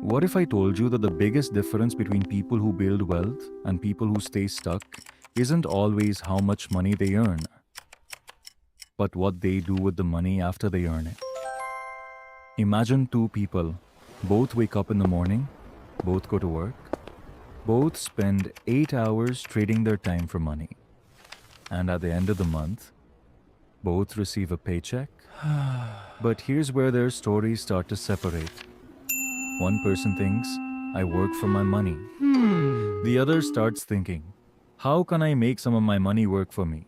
What if I told you that the biggest difference between people who build wealth and people who stay stuck isn't always how much money they earn, but what they do with the money after they earn it? Imagine two people, both wake up in the morning, both go to work, both spend 8 hours trading their time for money, and at the end of the month, both receive a paycheck. But here's where their stories start to separate. One person thinks, I work for my money. The other starts thinking, how can I make some of my money work for me?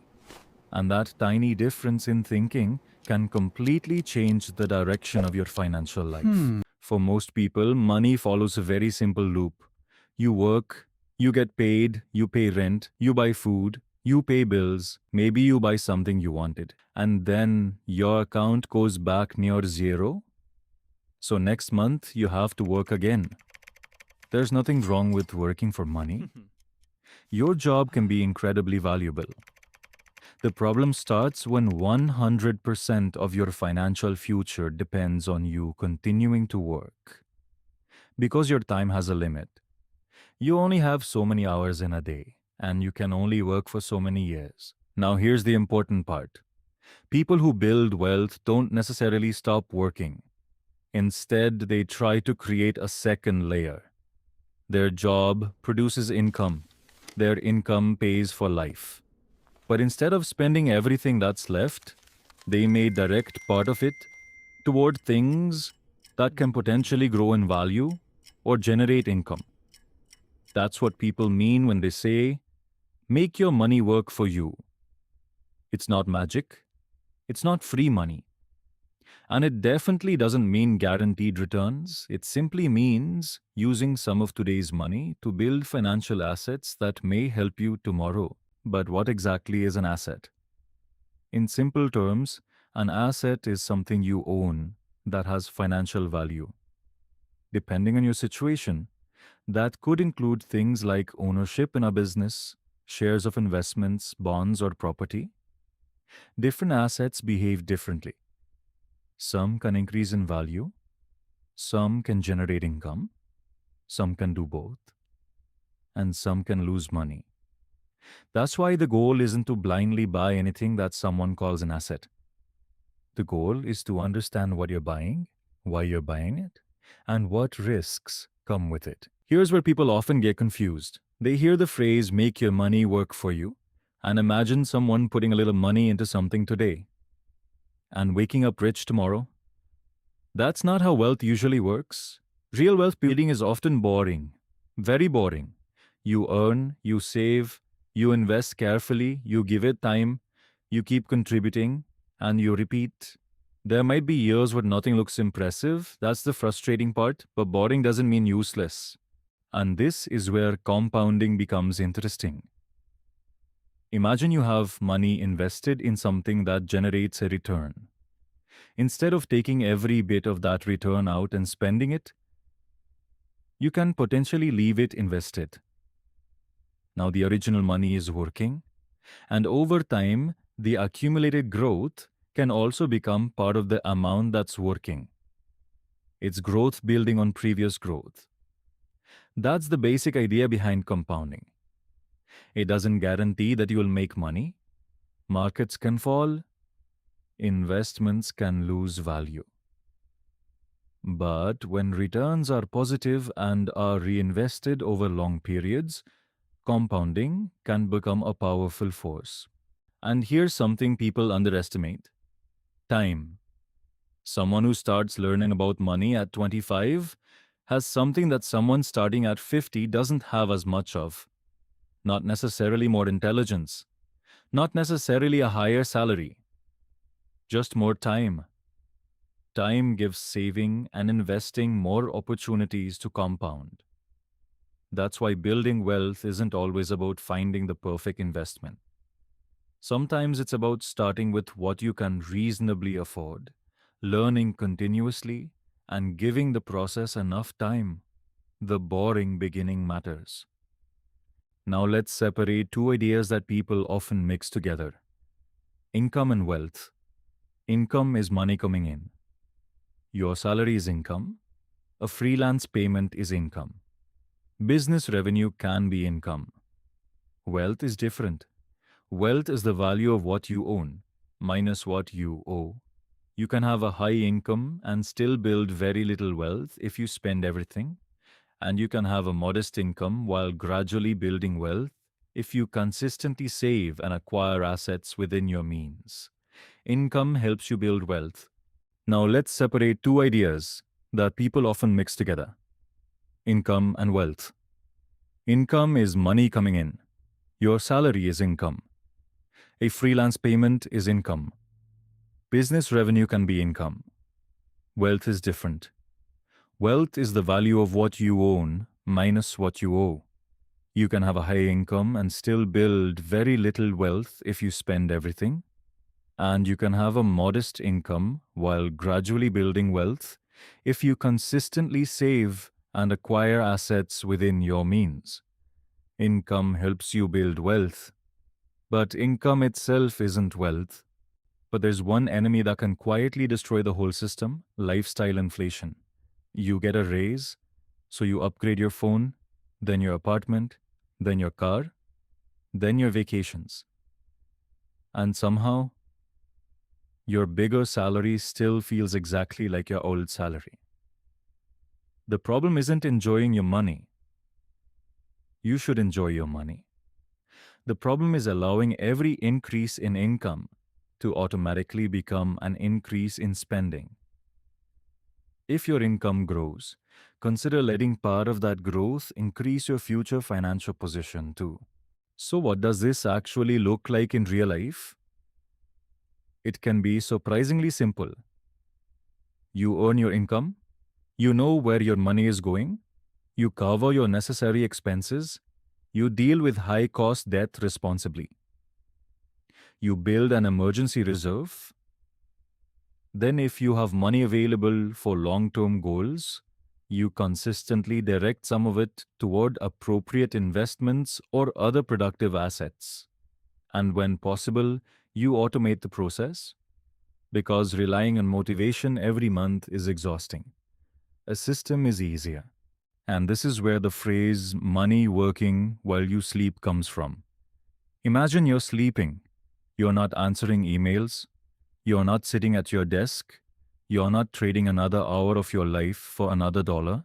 And that tiny difference in thinking can completely change the direction of your financial life. For most people, money follows a very simple loop. You work, you get paid, you pay rent, you buy food, you pay bills, maybe you buy something you wanted, and then your account goes back near zero. So next month, you have to work again. There's nothing wrong with working for money. Your job can be incredibly valuable. The problem starts when 100% of your financial future depends on you continuing to work. Because your time has a limit. You only have so many hours in a day, and you can only work for so many years. Now, here's the important part. People who build wealth don't necessarily stop working. Instead, they try to create a second layer. Their job produces income. Their income pays for life. But instead of spending everything that's left, they may direct part of it toward things that can potentially grow in value or generate income. That's what people mean when they say, make your money work for you. It's not magic. It's not free money. And it definitely doesn't mean guaranteed returns. It simply means using some of today's money to build financial assets that may help you tomorrow. But what exactly is an asset? In simple terms, an asset is something you own that has financial value. Depending on your situation, that could include things like ownership in a business, shares of investments, bonds, or property. Different assets behave differently. Some can increase in value, some can generate income, some can do both, and some can lose money. That's why the goal isn't to blindly buy anything that someone calls an asset. The goal is to understand what you're buying, why you're buying it, and what risks come with it. Here's where people often get confused. They hear the phrase, make your money work for you, and imagine someone putting a little money into something today and waking up rich tomorrow. That's not how wealth usually works. Real wealth building is often boring, very boring. You earn, you save, you invest carefully, you give it time, you keep contributing, and you repeat. There might be years where nothing looks impressive. That's the frustrating part, but boring doesn't mean useless. And this is where compounding becomes interesting. Imagine you have money invested in something that generates a return. Instead of taking every bit of that return out and spending it, you can potentially leave it invested. Now the original money is working, and over time, the accumulated growth can also become part of the amount that's working. It's growth building on previous growth. That's the basic idea behind compounding. It doesn't guarantee that you will make money. Markets can fall. Investments can lose value. But when returns are positive and are reinvested over long periods, compounding can become a powerful force. And here's something people underestimate. Time. Someone who starts learning about money at 25 has something that someone starting at 50 doesn't have as much of. Not necessarily more intelligence, not necessarily a higher salary, just more time. Time gives saving and investing more opportunities to compound. That's why building wealth isn't always about finding the perfect investment. Sometimes it's about starting with what you can reasonably afford, learning continuously, and giving the process enough time. The boring beginning matters. Now let's separate two ideas that people often mix together. Income and wealth. Income is money coming in. Your salary is income. A freelance payment is income. Business revenue can be income. Wealth is different. Wealth is the value of what you own minus what you owe. You can have a high income and still build very little wealth if you spend everything. And you can have a modest income while gradually building wealth if you consistently save and acquire assets within your means. Income helps you build wealth. Now let's separate two ideas that people often mix together: income and wealth. Income is money coming in. Your salary is income. A freelance payment is income. Business revenue can be income. Wealth is different. Wealth is the value of what you own minus what you owe. You can have a high income and still build very little wealth if you spend everything. And you can have a modest income while gradually building wealth if you consistently save and acquire assets within your means. Income helps you build wealth. But income itself isn't wealth. But there's one enemy that can quietly destroy the whole system: lifestyle inflation. You get a raise, so you upgrade your phone, then your apartment, then your car, then your vacations. And somehow, your bigger salary still feels exactly like your old salary. The problem isn't enjoying your money. You should enjoy your money. The problem is allowing every increase in income to automatically become an increase in spending. If your income grows, consider letting part of that growth increase your future financial position too. So, what does this actually look like in real life? It can be surprisingly simple. You earn your income, you know where your money is going, you cover your necessary expenses, you deal with high cost debt responsibly. You build an emergency reserve. Then, if you have money available for long term goals, you consistently direct some of it toward appropriate investments or other productive assets. And when possible, you automate the process, because relying on motivation every month is exhausting. A system is easier. And this is where the phrase money working while you sleep comes from. Imagine you're sleeping. You're not answering emails. You're not sitting at your desk. You're not trading another hour of your life for another dollar.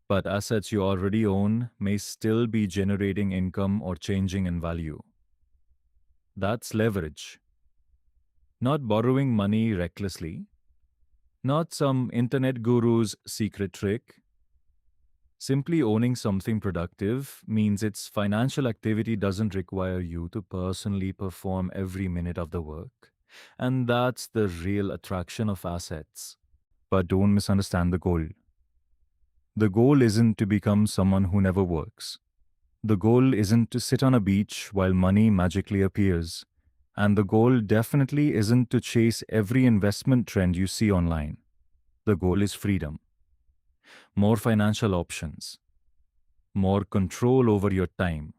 But assets you already own may still be generating income or changing in value. That's leverage. Not borrowing money recklessly. Not some internet guru's secret trick. Simply owning something productive means its financial activity doesn't require you to personally perform every minute of the work. And that's the real attraction of assets. But don't misunderstand the goal. The goal isn't to become someone who never works. The goal isn't to sit on a beach while money magically appears. And the goal definitely isn't to chase every investment trend you see online. The goal is freedom. More financial options. More control over your time.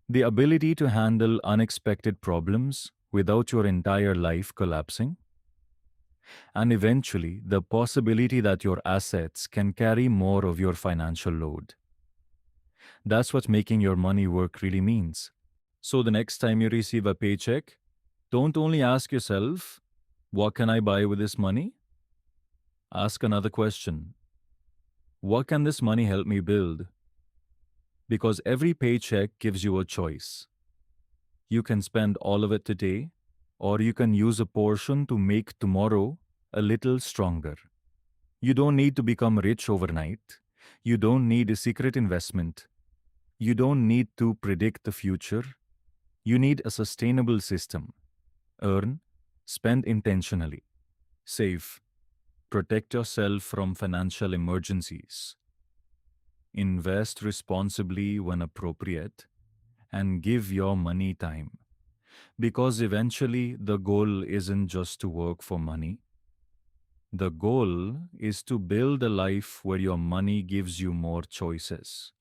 The ability to handle unexpected problems without your entire life collapsing. And eventually, the possibility that your assets can carry more of your financial load. That's what making your money work really means. So the next time you receive a paycheck, don't only ask yourself, what can I buy with this money? Ask another question. What can this money help me build? Because every paycheck gives you a choice. You can spend all of it today, or you can use a portion to make tomorrow a little stronger. You don't need to become rich overnight. You don't need a secret investment. You don't need to predict the future. You need a sustainable system. Earn, spend intentionally, save, protect yourself from financial emergencies, invest responsibly when appropriate, and give your money time. Because eventually the goal isn't just to work for money. The goal is to build a life where your money gives you more choices.